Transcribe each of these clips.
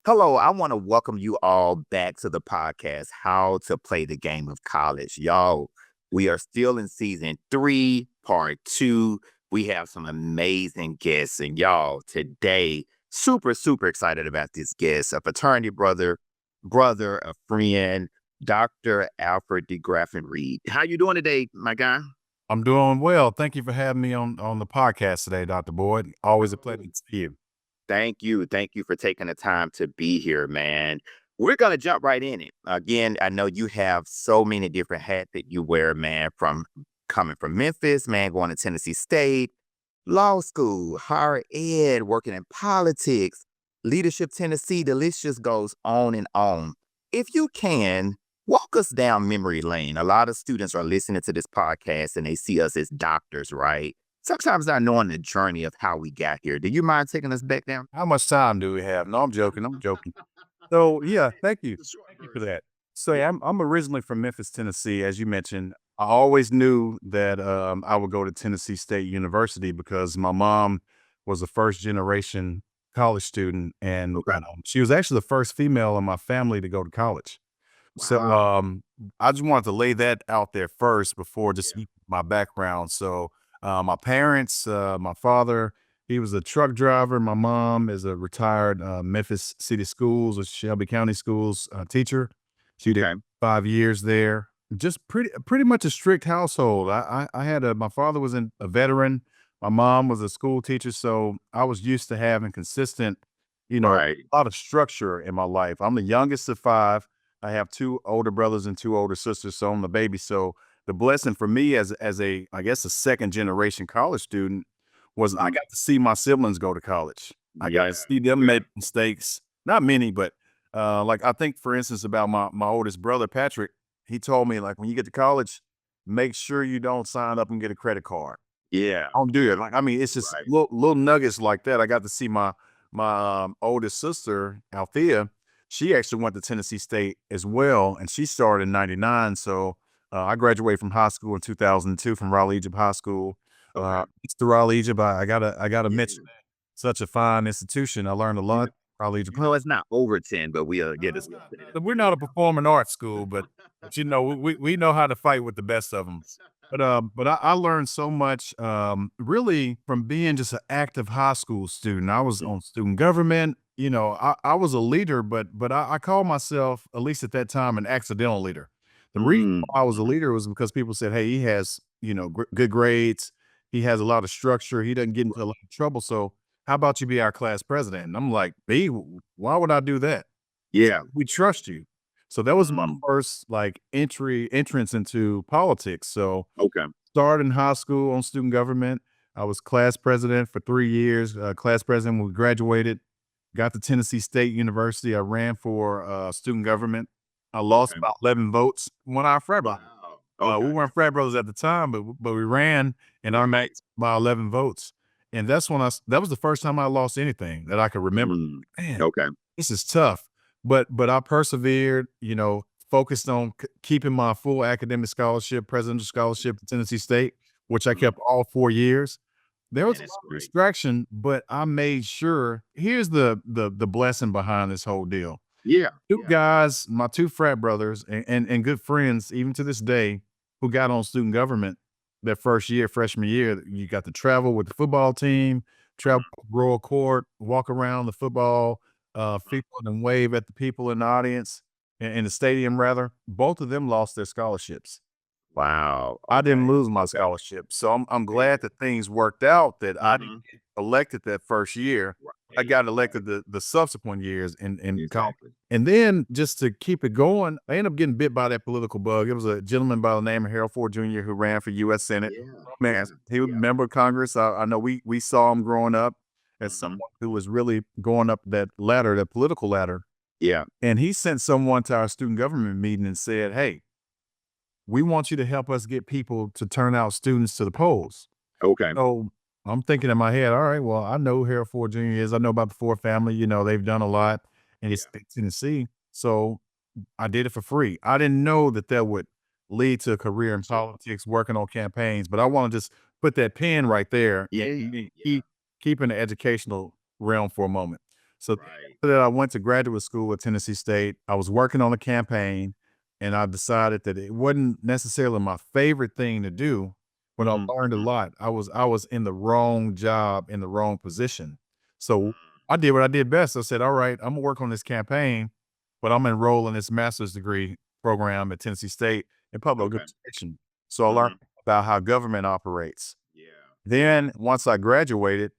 Hello, I want to welcome you all back to the podcast, How to Play the Game of College. Y'all, we are still in season 3, part 2. We have some amazing guests, and y'all, today, super excited about this guest, a fraternity brother, a friend, Dr. Alfred Degrafinreid. How you doing today, my guy? I'm doing well. Thank you for having me on the podcast today, Dr. Boyd. Always a pleasure to see you. Thank you. Thank you for taking the time to be here, man. We're going to jump right in it. Again, I know you have so many different hats that you wear, man, from coming from Memphis, man, going to Tennessee State, law school, higher ed, working in politics, leadership Tennessee. The list just goes on and on. If you can, walk us down memory lane. A lot of students are listening to this podcast and they see us as doctors, right? Sometimes not knowing the journey of how we got here. Do you mind taking us back down? How much time do we have? No, I'm joking. I'm joking. So yeah, thank you. Thank you for that. So yeah, I'm originally from Memphis, Tennessee. As you mentioned, I always knew that I would go to Tennessee State University because my mom was a first generation college student, and Okay. she was actually the first female in my family to go to college. So Wow. I just wanted to lay that out there first before just Yeah. my background. So my parents, my father, he was a truck driver. My mom is a retired Memphis City Schools or Shelby County Schools teacher. She did Okay. 5 years there. Just pretty much a strict household. I had my father was a veteran. My mom was a school teacher, so I was used to having consistent, Right. a lot of structure in my life. I'm the youngest of five. I have two older brothers and two older sisters, so I'm the baby. So the blessing for me as a I guess a second generation college student was I Mhm. got to see my siblings go to college. I got Yeah. to see them make mistakes. Not many, but like I think for instance about my oldest brother Patrick, he told me like when you get to college, make sure you don't sign up and get a credit card. Yeah. Don't do it. Like, I mean, it's just Right. little nuggets like that. I got to see my oldest sister, Althea. She actually went to Tennessee State as well, and she started in '99. So I graduated from high school in 2002 from Raleigh Egypt High School. Okay. It's the Raleigh Egypt. I gotta Yeah. mention that. Such a fine institution. I learned a Yeah. lot. Raleigh Egypt. Well, it's not over 10, but we'll get us. We're not a performing arts school, but we know how to fight with the best of them. But I learned so much, really from being just an active high school student. I was on student government. I was a leader, but I call myself, at least at that time, an accidental leader. The reason Mm. why I was a leader was because people said, "Hey, he has good grades. He has a lot of structure. He doesn't get into a lot of trouble. So how about you be our class president?" And I'm like, "Me? Why would I do that?" Yeah. We trust you. So that was my Mm. first like entrance into politics. So Okay. started in high school on student government. I was class president for 3 years, class president when we graduated, got to Tennessee State University. I ran for, student government. I lost Okay. about 11 votes, won our frat brother. Wow. We Okay. weren't frat brothers at the time, but we ran and I made Right. by 11 votes. And that's when that was the first time I lost anything that I could remember. Mm. Man, Okay. this is tough, but I persevered, focused on keeping my full academic scholarship, presidential scholarship at Tennessee State, which I Mhm. kept all 4 years. There was Man, a it's lot of great. distraction, but I made sure here's the blessing behind this whole deal. Yeah. 2 Yeah. guys, my 2 frat brothers and good friends, even to this day, who got on student government their first year, freshman year, you got to travel with the football team, travel Mhm. Royal Court, walk around the football Mhm. field and wave at the people in the audience in the stadium rather. Both of them lost their scholarships. Wow. I didn't Okay. lose my Okay. scholarship, so I'm Very glad good. that things worked out that I didn't Mhm. get elected that first year. I Right. got Right. elected the subsequent years in college. Exactly. And then just to keep it going, I ended up getting bit by that political bug. It was a gentleman by the name of Harold Ford Jr. who ran for US Senate. Yeah. Man, Yeah. he was a Yeah. member of Congress. I know we saw him growing up as someone Mhm. who was really going up that ladder, that political ladder. Yeah. And he sent someone to our student government meeting and said, "Hey, we want you to help us get people to turn out students to the polls." Okay. So I'm thinking in my head, all right, well, I know who Harold Ford Jr. is. I know about the Ford family. They've done a lot in Yeah. Tennessee. So I did it for free. I didn't know that would lead to a career in Sure. politics, working on campaigns, but I want to just put that pin right there Yeah. and Yeah. keep in the educational realm for a moment. So Right. after that, I went to graduate school at Tennessee State. I was working on a campaign, and I decided that it wasn't necessarily my favorite thing to do, but I Mhm, learned a mhm. lot. I was in the wrong job, in the wrong position. So Mm, I did what I did best. I said, "All right, I'm gonna work on this campaign, but I'm enroll in this master's degree program at Tennessee State in public okay. administration." So I learned Mhm. about how government operates. Yeah. Then once I graduated,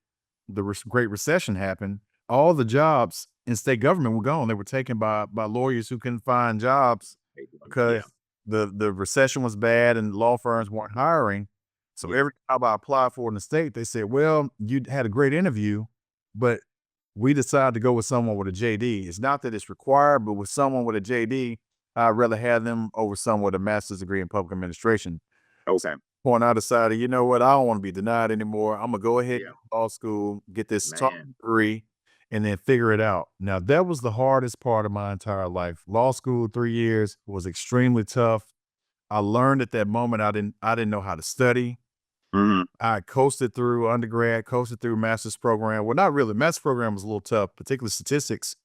the Great Recession happened. All the jobs in state government were gone. They were taken by lawyers who couldn't find jobs They doing yeah, because the recession was bad and law firms weren't hiring. So yeah. every job I applied for in the state, they said, "Well, you had a great interview, but we decided to go with someone with a JD. It's not that it's required, but with someone with a JD, I'd rather have them over someone with a master's degree in public administration." Okay. Point, I decided, you know what? I don't want to be denied anymore. I'm gonna go ahead Yeah. and go to law school, get this top Man. degree, and then figure it out. Now, that was the hardest part of my entire life. Law school, 3 years was extremely tough. I learned at that moment I didn't know how to study. Mhm. I coasted through undergrad, coasted through master's program. Well, not really. Master's program was a little tough, particularly statistics,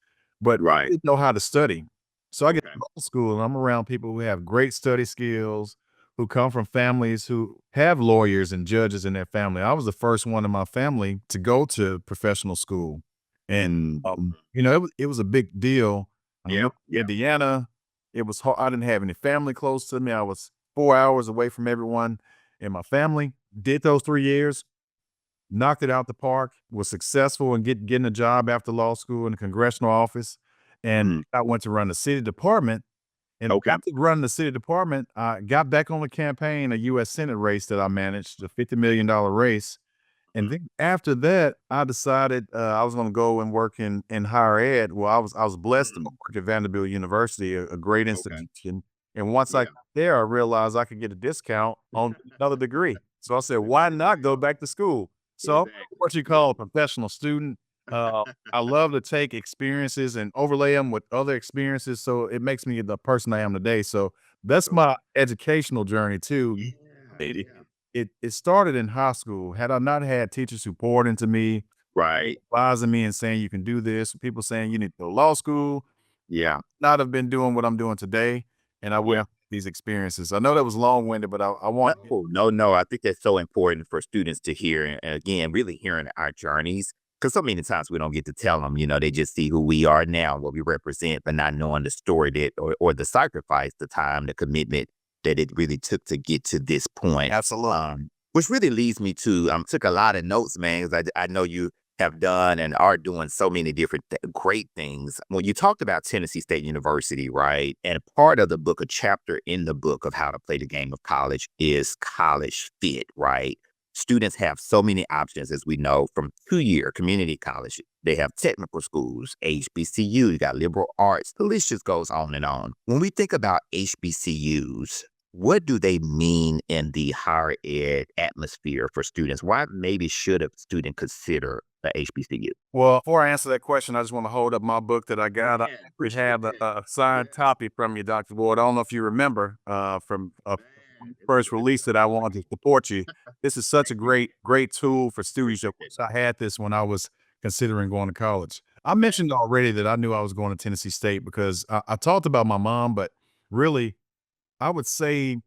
but I Right. didn't know how to study. So I get Okay. to law school and I'm around people who have great study skills, who come from families who have lawyers and judges in their family. I was the first one in my family to go to professional school. And Mm. it was a big deal. I Yeah, moved to yeah. Indiana. It was hard. I didn't have any family close to me. I was 4 hours away from everyone in my family. Did those 3 years, knocked it out the park, was successful in getting a job after law school in the congressional office, and Mm. I went to run the city department, and Okay. after running the city department, I got back on the campaign, a US Senate race that I managed, a $50 million race, and Mhm. then after that, I decided, I was gonna go and work in higher ed. Well, I was blessed to Mm. work at Vanderbilt University, a great Okay. institution, and once I Yeah. got there, I realized I could get a discount on another degree. So I said, "Why not go back to school?" So I'm Exactly. what you call a professional student. I love to take experiences and overlay them with other experiences, so it makes me the person I am today. So that's Okay. my educational journey too. Yeah, It yeah. it started in high school. Had I not had teachers who poured into me, Right. advising me and saying, "You can do this," people saying, "You need to go to law school," Yeah. not have been doing what I'm doing today, and I Yeah. wouldn't have these experiences. I know that was long-winded, but I want No, no, no. I think that's so important for students to hear. And again, really hearing our journeys. Because so many times we don't get to tell them, they just see who we are now, what we represent, but not knowing the story that, or the sacrifice, the time, the commitment that it really took to get to this point. absolutely. Which really leads me to, took a lot of notes, man, because I know you have done and are doing so many different great things. When you talked about Tennessee State University, right? And part of the book, a chapter in the book of how to play the game of college is college fit, right? Students have so many options, as we know, from 2-year community college. They have technical schools, HBCU, you got liberal arts, the list just goes on and on. When we think about HBCUs, what do they mean in the higher ed atmosphere for students? Why maybe should a student consider the HBCU? Well, before I answer that question, I just wanna hold up my book that I got. I Man, actually appreciate have a that. a signed Yeah, copy from you, Doctor Ward. I don't know if you remember, from man, it's first it's release that I wanted to support you. This is such a thank you. great tool for students. I Appreciate that. wish I had this when I was considering going to college. I mentioned already that I knew I was going to Tennessee State because I talked about my mom, but really, I would say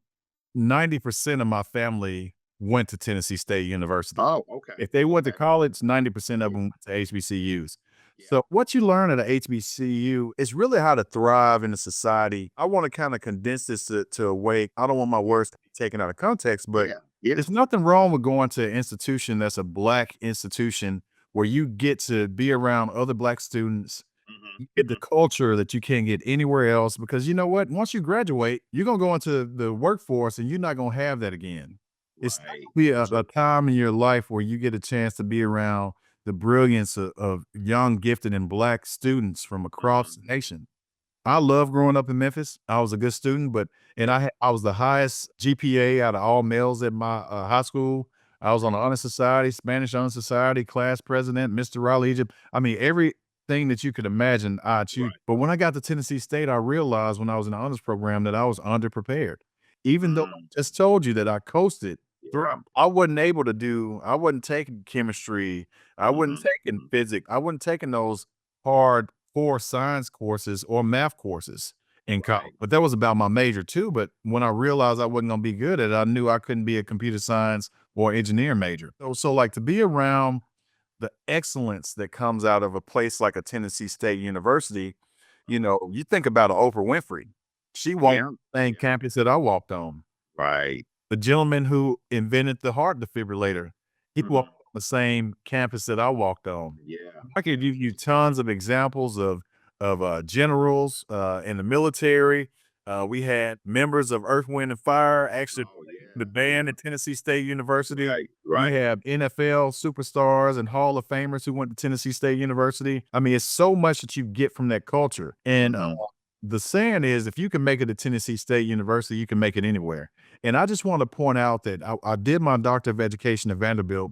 90% of my family went to Tennessee State University. Oh, okay. If they went to Okay. college, 90% of Yeah, them went to HBCUs. yeah. So what you learn at a HBCU is really how to thrive in a society. I want to kind of condense this to a way. I don't want my words to be taken out of context, but Yeah. Yeah. there's nothing wrong with going to an institution that's a Black institution where you get to be around other Black students. Mhm, You get the mhm. culture that you can't get anywhere else because you know what? Once you graduate, you're gonna go into the workforce and you're not gonna have that again. It's not Right. gonna be a True. time in your life where you get a chance to be around the brilliance of young, gifted, and Black students from across Mhm. the nation. I love growing up in Memphis. I was a good student, but and Yeah. I was the highest GPA out of all males at my high school. I was on the honor society, Spanish honor society, class president, Mr. Raleigh Egypt. I mean, everything that you could imagine, I achieved. Right. But when I got to Tennessee State, I realized when I was in the honors program that I was underprepared. Even though Mm. I just told you that I coasted through, Yeah. I wasn't taking chemistry, I wasn't Mhm, taking mhm. physics, I wasn't taking those hardcore science courses or math courses in college. Right. But that was about my major too. But when I realized I wasn't gonna be good at it, I knew I couldn't be a computer science or engineering major. So like to be around the excellence that comes out of a place like a Tennessee State University, you think about an Oprah Winfrey. She walked Yeah. the same Yeah. campus that I walked on. Right. The gentleman who invented the heart defibrillator, he walked Mhm. on the same campus that I walked on. Yeah. I could give you tons of examples of generals in the military. We had members of Earth, Wind, and Fire actually Oh, played yeah. the band at Tennessee State University. Right. You Right. have NFL superstars and Hall of Famers who went to Tennessee State University. I mean, it's so much that you get from that culture. And Mhm. the saying is, if you can make it to Tennessee State University, you can make it anywhere. And I just want to point out that I did my Doctor of Education at Vanderbilt.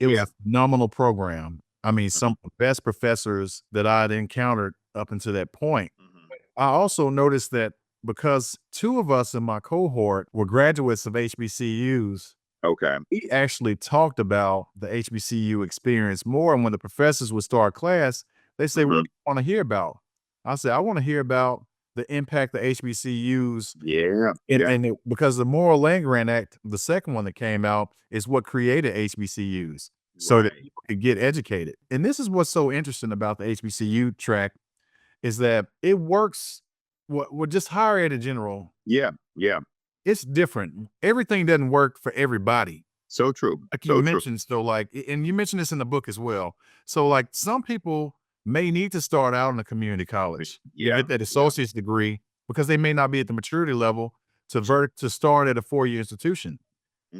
It was Yeah. a phenomenal program. I mean, Mhm. some of the best professors that I'd encountered up until that point. Mhm. I also noticed that because 2 of us in my cohort were graduates of HBCUs, Okay. we actually talked about the HBCU experience more, and when the professors would start class, they say, "What Mhm. do you wanna hear about?" I said, "I wanna hear about the impact the HBCUs." Yeah. And Yeah. and it because the Moral Land Grant Act, the second one that came out, is what created HBCUs so that Right. people could get educated. And this is what's so interesting about the HBCU track is that it works with just higher ed in general, Yeah. Yeah. it's different. Everything doesn't work for everybody. So true. Like you So true. mentioned, so like and you mentioned this in the book as well. So like some people may need to start out in a community college, Yeah. get that Yeah. associate's degree because they may not be at the maturity level to start at a 4-year institution.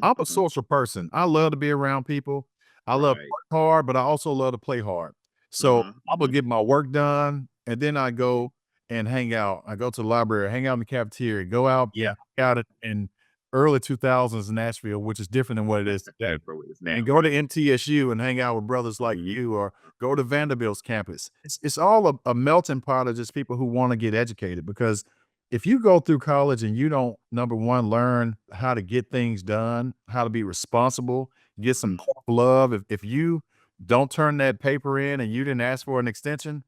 I'm a Mhm. social person. I love to be around people. I love to Right. work hard, but I also love to play hard. So Mhm. I'm gonna Mhm. get my work done, and then I go and hang out. I go to the library, hang out in the cafeteria, go out Yeah. and hang out in early 2000s Nashville, which is different than what it is today, That's what it is now. and go to MTSU and hang out with brothers like Mhm. you, or go to Vanderbilt's campus. It's all a melting pot of just people who want to get educated because if you go through college and you don't, number one, learn how to get things done, how to be responsible, get some Mhm. tough love. If you don't turn that paper in and you didn't ask for an extension,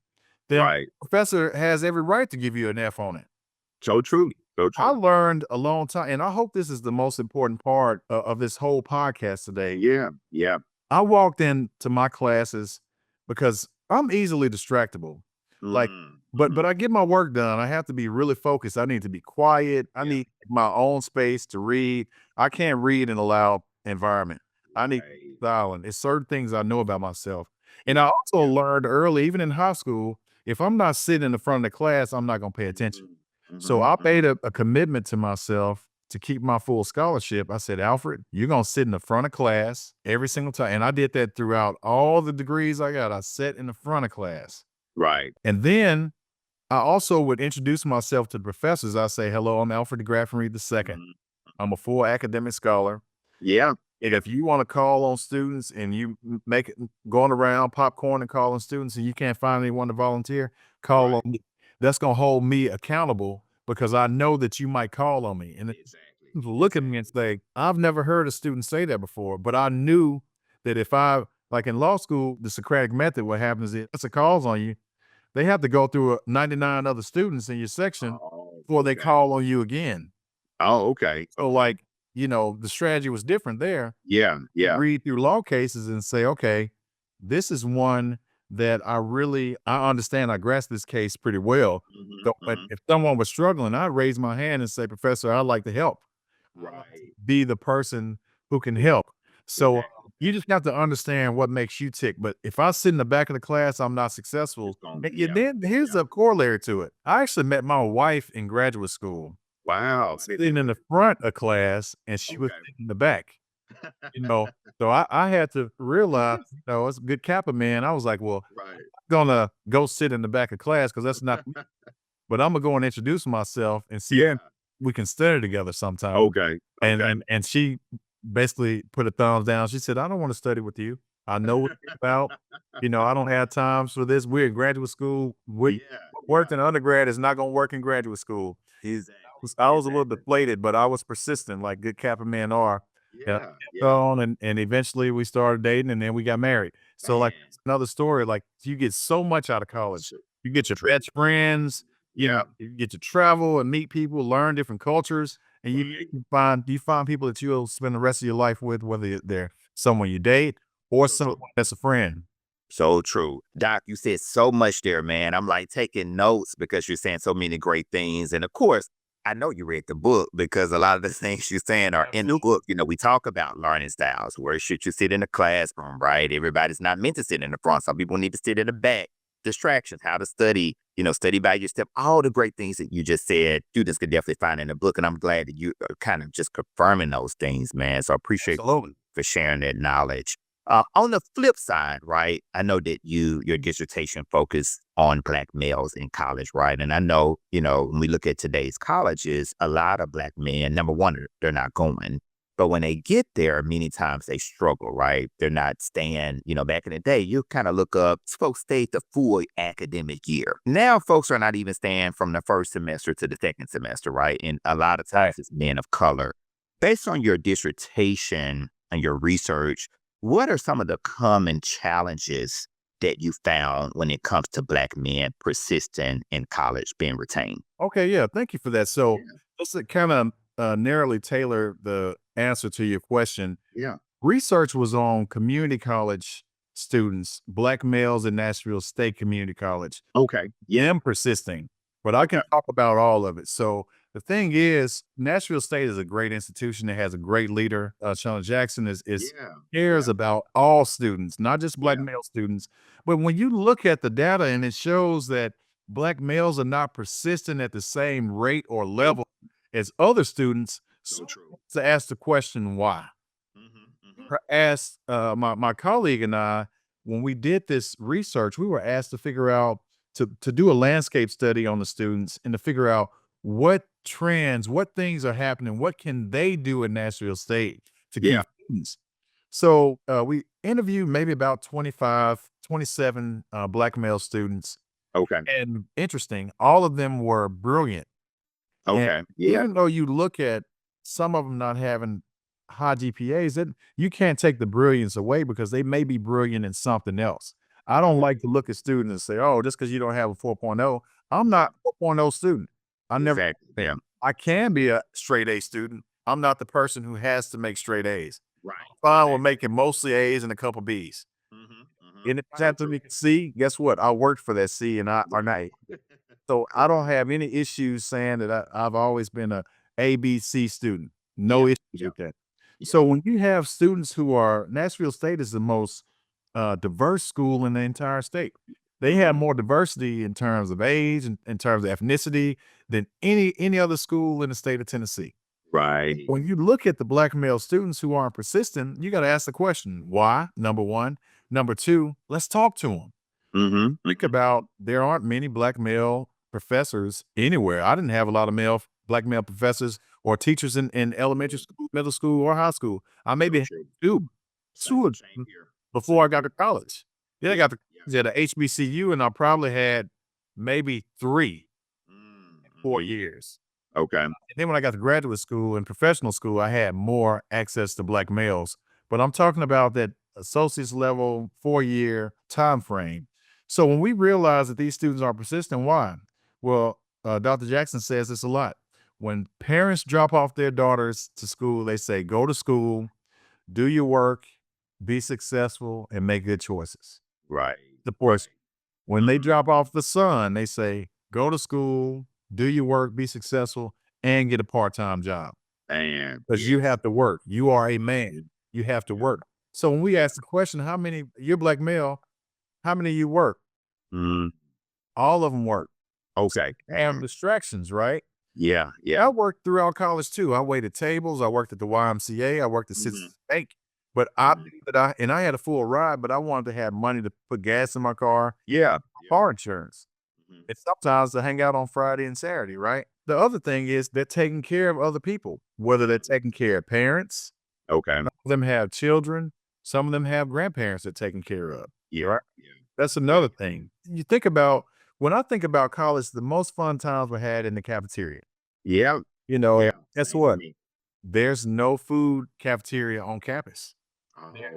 then Right. the professor has every right to give you an F on it. So true. So I true. learned a long time, and I hope this is the most important part of this whole podcast today. Yeah. Yeah. I walked into my classes because I'm easily distractible. Like, Mhm. but Mhm. I get my work done. I have to be really focused. I need to be quiet. I Yeah. need my own space to read. I can't read in a loud environment. I need Right. silent. It's certain things I know about myself. And Yeah. I also Yeah. learned early, even in high school, if I'm not sitting in the front of the class, I'm not gonna pay attention. Mhm. So Mhm. I Mhm. made a commitment to myself to keep my full scholarship. I said, Alfred, you're gonna sit in the front of class every single time. And I did that throughout all the degrees I got. I sat in the front of class. Right. And then I also would introduce myself to the professors. I say, hello, I'm Alfred Degrafinreid II. Mhm. I'm a Mhm. full academic scholar. Yeah. And Yeah. if you want to call on students and you make it going around popcorn and calling students and you can't find anyone to volunteer, call on Right. me. That's gonna hold me accountable because I know that you might call on me. And then Exactly. people look at me and Exactly. say, I've never heard a student say that before, but I knew that if I like in law school, the Socratic method, what happens is it's a calls on you, they have to go through 99 other students in your section Oh, before they okay. call on you again. Oh, okay. So Okay. like, the strategy was different there. Yeah. Yeah. Read through law cases and say, okay, this is one that I understand, I grasp this case pretty well. Mhm. So, but Mhm. if someone was struggling, I'd raise my hand and say, Professor, I'd like to help. I like to Right. be the person who can Who can help. So exactly. you just have to understand what makes you tick. But if I sit in the back of the class, I'm not successful. It's gonna And yeah. then here's Yeah. a corollary to it. I actually met my wife in graduate school. Wow. I was Say sitting in the front of class and she was okay. sitting in the back. You know, so I had to realize, as a good Kappa man, I was like, "Well, Right. gonna go sit in the back of class because that's not me, but Imma go and introduce myself and see if Yeah. we can study together sometime." Okay. And Okay. and and she basically put a thumbs down. She said, "I don't wanna study with you. I know what you're about. I don't have times for this. We're in graduate school. What Yeah. worked Yeah. in undergrad is not gonna work in graduate school." I Exactly. was I was a little Exactly. deflated, but I was persistent like good Kappa men are. Yeah, Yeah, yeah. on and eventually we started dating and then we got married. So, like, Man. it's another story, like, you get so much out of college. So You get your true. best friends, Yeah. you get to travel and meet people, learn different cultures, and Right. you find people that you'll spend the rest of your life with, whether they're someone you date or So someone true. that's a friend. So true. Doc, you said so much there, man. I'm like taking notes because you're saying so many great things. And of course, I know you read the book because a lot of the things you're saying are in the Absolutely. book. You know, we talk about learning styles. Where should you sit in the classroom, right? Everybody's not meant to sit in the front. Some people need to sit in the back. Distractions, how to study, study by your step. All the great things that you just said, students could definitely find in the book. And I'm glad that you are kind of just confirming those things, man. So I appreciate Absolutely. for sharing that knowledge. On the flip side, right? I know that your dissertation focused on Black males in college, right? And I know, when we look at today's colleges, a lot of Black men, number one, they're not going. But when they get there, many times they struggle, right? They're not staying, back in the day, you kind of look up, folks stayed the full academic year. Now, folks are not even staying from the first semester to the second semester, right? And a lot of Right. times it's men of color. Based on your dissertation and your research, what are some of the common challenges that you found when it comes to Black men persisting in college, being retained? Okay, yeah, thank you for that. So, Yeah, just to kinda, narrowly tailor the answer to your question, yeah. research was on community college students, Black males in Nashville State Community College, Okay. Yeah. them persisting, but I can Okay. talk about all of it. So, the thing is, Nashville State is a great institution. It has a great leader. Shauna Jackson is Yeah. cares Yeah. about all students, not just Black Yeah. male students. But when you look at the data and it shows that Black males are not persistent at the same rate or Nope. level as other students, So so true. to ask the question why. Hmm. Hmm. Asked my colleague and I, when we did this research, we were asked to figure out to do a landscape study on the students and to figure out what trends, what things are happening, what can they do in Nashville State to Yeah. keep students. So we interviewed maybe about 25, 27 Black male students, Okay. and interesting, all of them were brilliant. And Okay. Yeah. even though you look at some of them not having high GPAs, that you can't take the brilliance away because they may be brilliant in something else. I don't like to look at students and say, "Oh, just because you don't have a 4.0, I'm Yeah. not a 4.0 student. I never Exactly. Yeah. I can be a straight A student. I'm not the person who has to make straight A's. Right. Fine with Exactly. making mostly A's and a couple B's. Hmm. Hmm. And if it's So after true. me C, guess what? I worked for that C and I or not A. Right. So I don't Correct. have any issues saying that I've always been a B, C student. No Yeah. issues Yeah. with that. Yeah. So when you have students who are Nashville State is the most diverse school in the entire state. They have Hmm. more diversity in terms of age and in terms of ethnicity than any other school in the state of Tennessee. Right. When you look at the Black male students who aren't persistent, you got to ask the question, why? Number one. Number two, let's talk to them. Hmm. Think Hmm. about there aren't many Black male professors anywhere. I didn't have a lot of Black male professors or teachers in elementary school, middle school, or high school. I So maybe had true. 2, 2 Same. of Same them here. before I Same got here. to college. Then I Yeah. got to Yeah. college at a HBCU, and I probably had maybe 3 in 4 Mm-hmm. years. Okay. And then when I got to graduate school and professional school, I had more access to Black males. But I'm talking about that associate's level 4-year time frame. So when we realize that these students are persistent, why? Well, Dr. Jackson says this a lot. When parents drop off their daughters to school, they say, go to school, do your work, be successful, and make good choices. Right. The Right. portion. When they Hmm. drop off the son, they say, go to school, do your work, be successful, and get a part-time job. And Because you yes. have to work. You are a man. You have to Yeah. work. So when we Yeah. ask the question, how many you're Black male, how many of you work? Mm. All of them work. Okay. And distractions, right? Yeah. Yeah. I worked throughout college too. I waited tables. I worked at the YMCA. I worked at Hmm. Citizens Bank. But I Hmm. knew that I had a full ride, but I wanted to have money to put gas in my car, Yeah. Yeah. car insurance. Hmm. And sometimes to hang out on Friday and Saturday, right? The other thing is they're taking care of other people, whether they're taking care of parents, Okay. some of them have children, some of them have grandparents they're taking care of, Yeah. right? Yeah. That's Yeah. another thing. You think about when I think about college, the most fun times were had in the cafeteria. Yeah. You know, Yeah. guess Same for what? me. there's no food cafeteria on campus. Oh, yeah.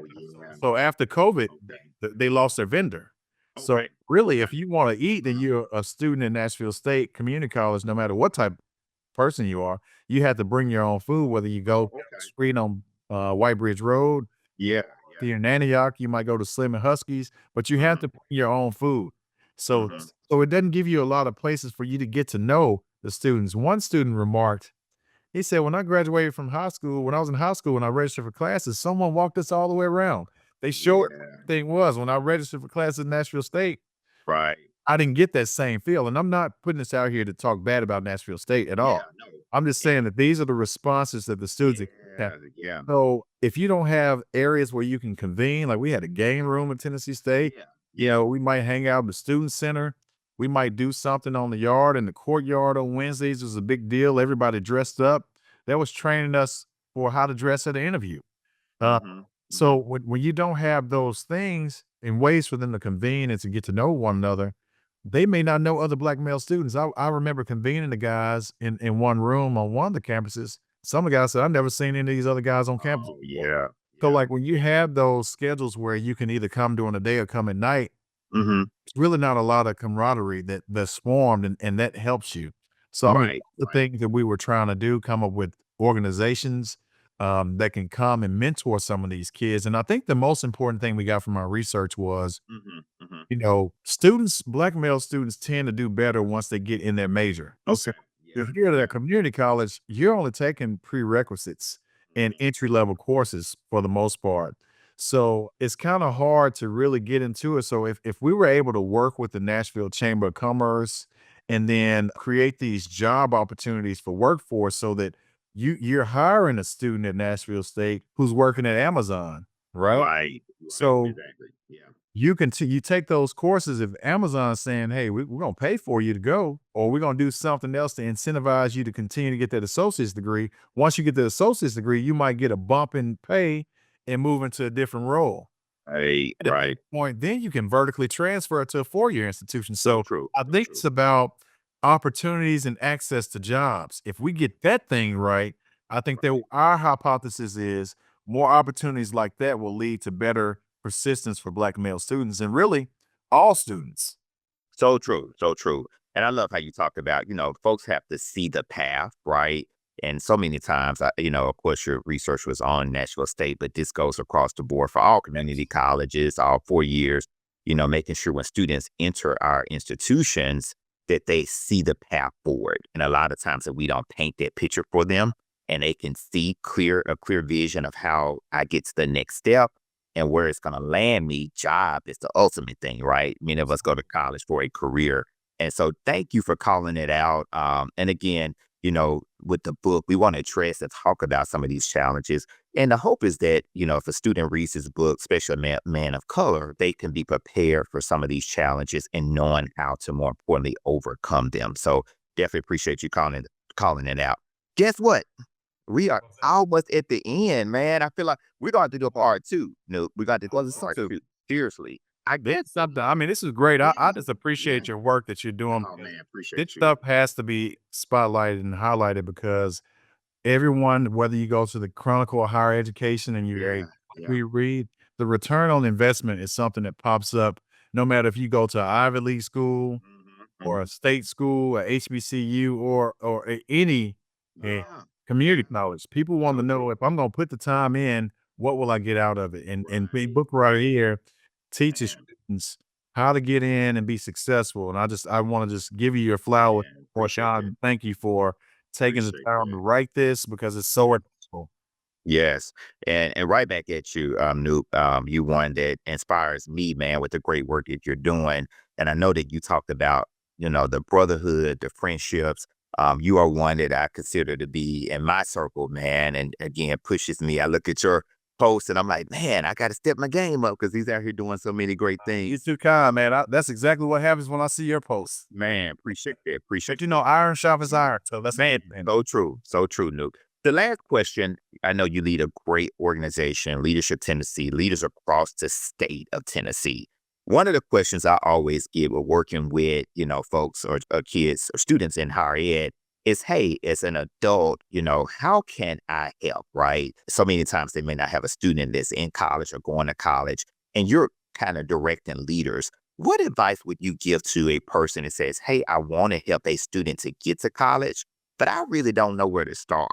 So after COVID, Okay. they lost their vendor. So Okay. really, if Okay. you want to eat and you're a student in Nashville State Community College, no matter what type of person you are, you have to bring your own food, whether you go Oh, down the okay. street on White Bridge Road. Yeah. If you're in Antioch, you might go to Slim and Huskies, but you have Mhm. to bring your own food. So Mhm. so it doesn't give you a lot of places for you to get to know the students. One student remarked, he said, "When I graduated from high school, when I was in high school and I registered for classes, someone walked us all the way around. They showed Yeah. thing was when I registered for classes in Nashville State, Right. I didn't get that same feel." And I'm not putting this out here to talk bad about Nashville State at all. Yeah. No. I'm just Yeah. saying that these are the responses that the students have. Yeah. Yeah. So if you don't have areas where you can convene, like we had a game room at Tennessee State, Yeah. you Yeah. know, we might hang out in the student center. We might do something on the yard in the courtyard on Wednesdays. It was a big deal. Everybody dressed up. That was training us for how to dress at an interview. Uh, Mhm. so Mhm. when you don't have those things and ways for them to convene and to get to know one another, they may not know other black male students. I remember convening the guys in one room on one of the campuses. Some of the guys said, "I've never seen any of these other guys on campus Oh, before." yeah. So, Yeah. like, when you have those schedules where you can either come during the day or come at night, Mhm. it's really not a lot of camaraderie that's formed, and that helps you. So, I mean, Right. the Right. thing that we were trying to do, come up with organizations, that can come and mentor some of these kids, and I think the most important thing we got from our research was, Mhm. Mhm. you know, students black male students tend to do better once they get in their major. So, Okay. if Yeah. you're at a Yeah. community college, you're only taking prerequisites and Mhm. entry-level courses for the most part. So, it's kinda hard to really get into it. So, if we were able to work with the Nashville Chamber of Commerce and then create these job opportunities for workforce so that you're hiring a student at Nashville State who's working at Amazon, right? Right. Right. So Exactly. Yeah. you take those courses if Amazon's saying, "Hey, we're gonna pay for you to go, or we're gonna do something else to incentivize you to continue to get that associate's degree." Once you get the associate's degree, you might get a bump in pay and move into a different role. Right. And at Right. that point, then you can vertically transfer to a four-year institution. So So true. I So think true. it's about opportunities and access to jobs. If we get that thing right, I think that Right. our hypothesis is more opportunities like that will lead to better persistence for black male students and really all students. So true, so true. And I love how you talk about, folks have to see the path, right? And so many times, of course, your research was on Nashville State, but this goes across the board for all community colleges, all 4 years, making sure when students enter our institutions that they see the path forward. And a lot of times that we don't paint that picture for them and they can see a clear vision of how I get to the next step and where it's going to land me. Job is the ultimate thing, right? Many of us go to college for a career. And so thank you for calling it out. And again, with the book, we want to address and talk about some of these challenges. And the hope is that, if a student reads this book, especially a man of color, they can be prepared for some of these challenges and knowing how to more importantly overcome them. So definitely appreciate you calling it out. Guess what? We are almost at the end, man. I feel like we're going to do a part two. No, we got to do Well, a love part to. two. Seriously. I get It's something. I mean, this is great. yeah, I just yeah. appreciate your work that you're doing Oh because man, this appreciate you. stuff has to be spotlighted and highlighted because everyone, whether you go to the Chronicle of Higher Education and Yeah, yeah. we read, the return on investment is something that pops up no matter if you go to an Ivy League school Hmm. or Hmm. a state school, a HBCU, or any eh, Yeah, community yeah. college. People want So to know true. if I'm going to put the time in, what will I get out of it? And the Right, book right right. here teaches Man, students how to get in and be successful. And I want to just give you your flowers man, for appreciate Sean. that. And thank you for taking the Appreciate time to that. write this because it's so impactful. Yes. And right back at you, Noop. You one that inspires me, man, with the great work that you're doing. And I know that you talked about, the brotherhood, the friendships. You are one that I consider to be in my circle, man. And again, pushes me. I look at your posts and I'm like, man, I got to step my game up because he's out here doing so many great You things. too kind, man. That's exactly what happens when I see your posts. Man, appreciate that. Appreciate But you know, that. iron sharpens iron. So that's Man, man. so true. So true, Nuke. The last question, I know you lead a great organization, Leadership Tennessee, leaders across the state of Tennessee. One of the questions I always give when working with, folks or kids or students in higher ed is, hey, as an adult, how can I help, right? So many times they may not have a student that's in college or going to college, and you're kind of directing leaders. What advice would you give to a person that says, hey, I want to help a student to get to college, but I really don't know where to start?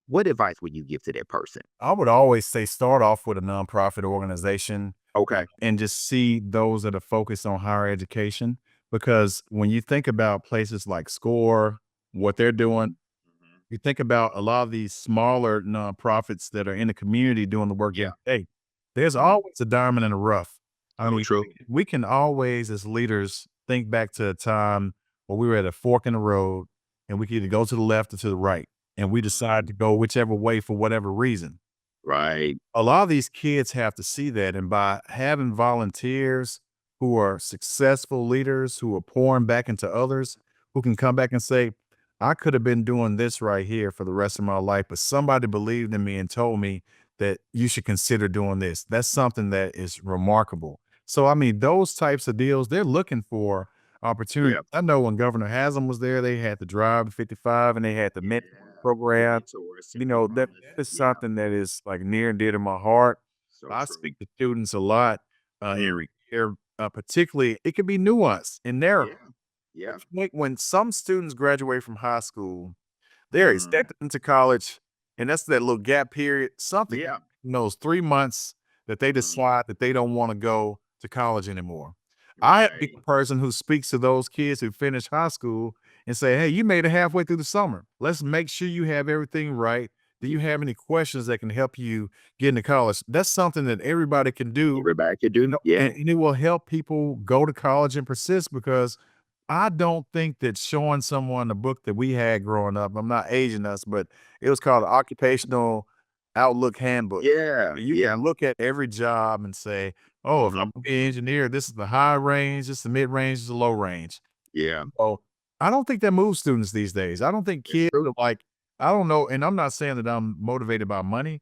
What advice would you give to that person? I would always say start off with a nonprofit organization Okay. and just see those that are focused on higher education. Because when you think about places like SCORE, what they're doing, Mhm. you think about a lot of these smaller nonprofits that are in the community doing the work Yeah. every day. There's Mhm. always a diamond in the rough. I So mean, true. we can always, as leaders, think back to a time where we were at a fork in the road and we could either go to the left or to the right. And we decide Mhm. to go whichever way for whatever reason. Right. A lot of these kids have to see that, and by having volunteers who are successful leaders, who are pouring back into others, who can come back and say, I could have been doing this right here for the rest of my life, but somebody believed in me and told me that you should consider doing this. That's something that is remarkable. So, I mean, those types of deals, they're looking for opportunity. Yeah. I know when Governor Haslam was there, they had the Drive to 55 and they had the mentor Yeah. The program. mentors You and know, all that of is that. Yeah. something that is, like, near and dear to my heart. So I true. speak to students a lot, Mm. every year, particularly it can be nuanced and narrow. Yeah. Yeah. When some students graduate from high school, they're Mm. accepted into college, and that's that little gap period. Something Yeah. in those 3 months that they Mm. decide that they don't wanna go to college anymore. I have to be Right. the person who speaks to those kids who finish high school and say, "Hey, you made it halfway through the summer. Let's make sure you have everything right. Do you have any questions that can help you get into college?" That's something that everybody can do, Everybody could do. Yeah. and it will help people go to college and persist because I don't think that showing someone the book that we had growing up, I'm not aging us, but it was called Occupational Outlook Handbook. Yeah. You Yeah. can look at every job and say, "Oh, if I'm Mhm. gonna be an engineer, this is the high range, this is the mid range, this is the low range." Yeah. Oh, I don't think that moves students these days. I don't think It's kids true. are like, I don't know, and I'm not saying that I'm motivated by money,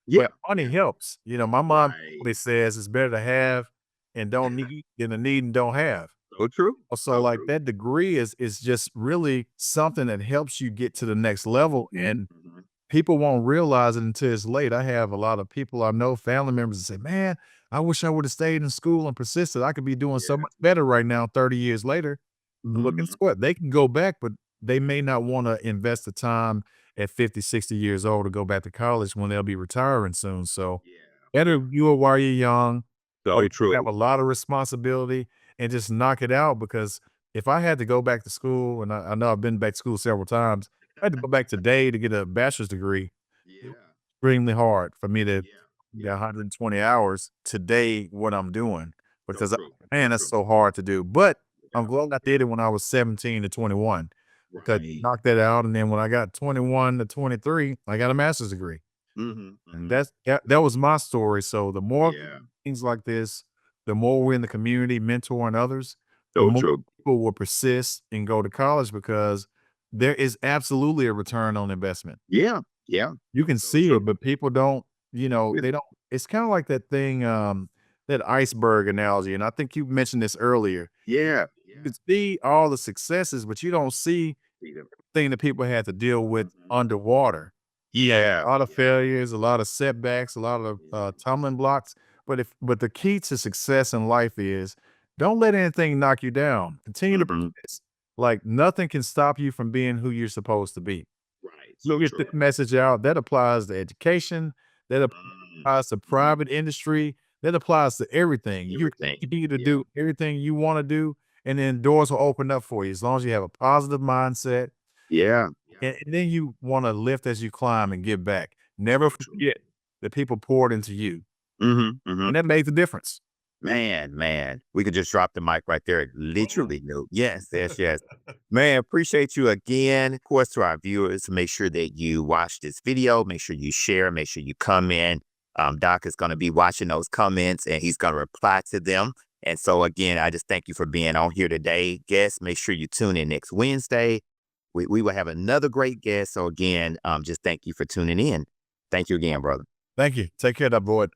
Yeah. but money Yeah. helps. My mom Right. always says it's better to have and don't need than to need and don't have. So true. So, So like, true. that degree is just really something that helps you get to the next level, and Mhm. people won't realize it until it's late. I have a lot of people I know, family members that say, "Man, I wish I would've stayed in school and persisted. I could be doing so Yeah. much better right now 30 years later." Look, guess Mhm. what? They can go back, but they may not wanna invest the time at 50, 60 years old to go back to college when they'll be retiring soon. So, Yeah. better Yeah. you are while you're young, or So you have true. a lot of responsibility and just knock it out, because if I had to go back to school, and I know I've been back to school several times, I had to go back today to get a bachelor's degree. It was Yeah. extremely hard for me to Yeah. get Yeah. 120 hours today what I'm doing, So because true. So man, that's true. so hard to do. But I'm Yeah. glad I Yeah. did it when I was 17 to 21, because Right. knock that out, and then when I got 21 to 23, I got a master's degree. Mhm. And Mhm. that was my story. So the more Yeah. things like this, the more we're in the community mentoring others, the So more true. people will persist and go to college, because there is absolutely a return on investment. Yeah. Yeah. You can So see it, true. but people don't, With they don't. It's kind of like that thing, that iceberg analogy. And I think you mentioned this earlier. yeah. You Yeah. can see all the successes, but you don't see Freedom. thing that people had to deal with Mhm. underwater. Yeah, Yeah. a lot of Yeah. failures, a lot of setbacks, a lot of Yeah. tumbling blocks. But the key to success in life is don't let anything knock you down. Continue to Mhm. persist. Like, nothing can stop you from being who you're supposed to be. Right. You So get this true. message out. That applies to education. That Mm. applies to Mhm. private industry. That applies to everything. You Everything. continue to Yeah. do everything you want to do, and then doors will open up for you as long as you have a positive mindset, Yeah. Yeah. and then you wanna lift as you climb and give back. Never So true. forget that people poured into you, Mhm. Mhm. and that made the difference. Man, we could just drop the mic right there. Literally, no. Yes, yes, yes. Man, appreciate you again. Of course, to our viewers, make sure that you watch this video. Make sure you share. Make sure you comment. Doc is going to be watching those comments and he's going to reply to them. And so, again, I just thank you for being on here today. Guests, make sure you tune in next Wednesday. We will have another great guest. So, again, just thank you for tuning in. Thank you again, brother. Thank you. Take care, that boy.